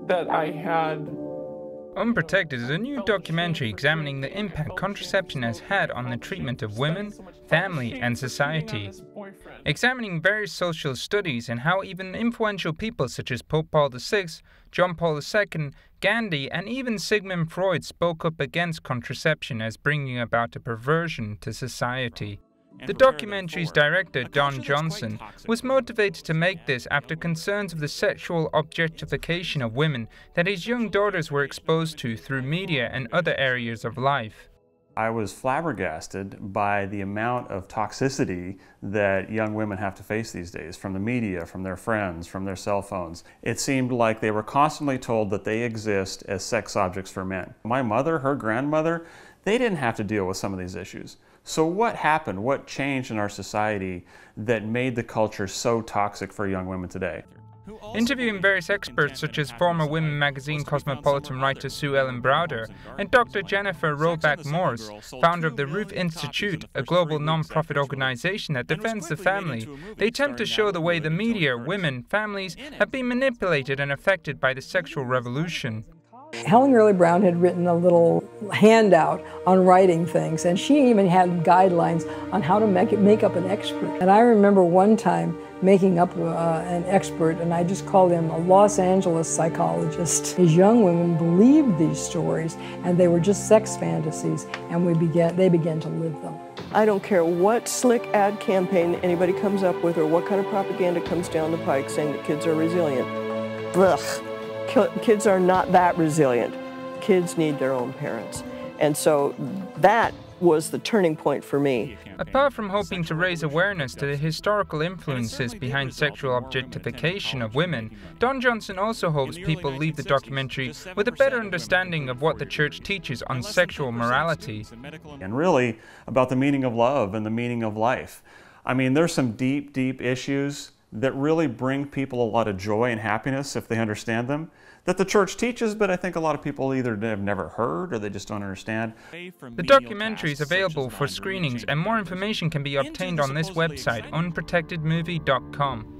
that I had. Unprotected is a new documentary examining the impact contraception has had on the treatment of women, family, and society. Examining various social studies and how even influential people such as Pope Paul VI, John Paul II, Gandhi, and even Sigmund Freud spoke up against contraception as bringing about a perversion to society. The documentary's director, Don Johnson, was motivated to make this after concerns of the sexual objectification of women that his young daughters were exposed to through media and other areas of life. I was flabbergasted by the amount of toxicity that young women have to face these days from the media, from their friends, from their cell phones. It seemed like they were constantly told that they exist as sex objects for men. My mother, her grandmother, they didn't have to deal with some of these issues. So what happened? What changed in our society that made the culture so toxic for young women today? Interviewing various experts such as former Women magazine Cosmopolitan writer Sue Ellen Browder and Dr. Jennifer Roback Morse, founder of the Ruth Institute, a global non-profit organization that defends the family, they attempt to show the way the media, women, families have been manipulated and affected by the sexual revolution. Helen Gurley Brown had written a little handout on writing things, and she even had guidelines on how to make up an expert. And I remember one time making up an expert, and I just called him a Los Angeles psychologist. These young women believed these stories, and they were just sex fantasies, and they began to live them. I don't care what slick ad campaign anybody comes up with or what kind of propaganda comes down the pike saying that kids are resilient. Ugh. Kids are not that resilient. Kids need their own parents. And so that was the turning point for me. Apart from hoping to raise awareness to the historical influences behind sexual objectification of women, Don Johnson also hopes people leave the documentary with a better understanding of what the church teaches on sexual morality. And really about the meaning of love and the meaning of life. I mean, there's some deep, deep issues that really bring people a lot of joy and happiness if they understand them, that the church teaches, but I think a lot of people either have never heard or they just don't understand. The documentary is available for screenings, and more information can be obtained on this website, unprotectedmovie.com.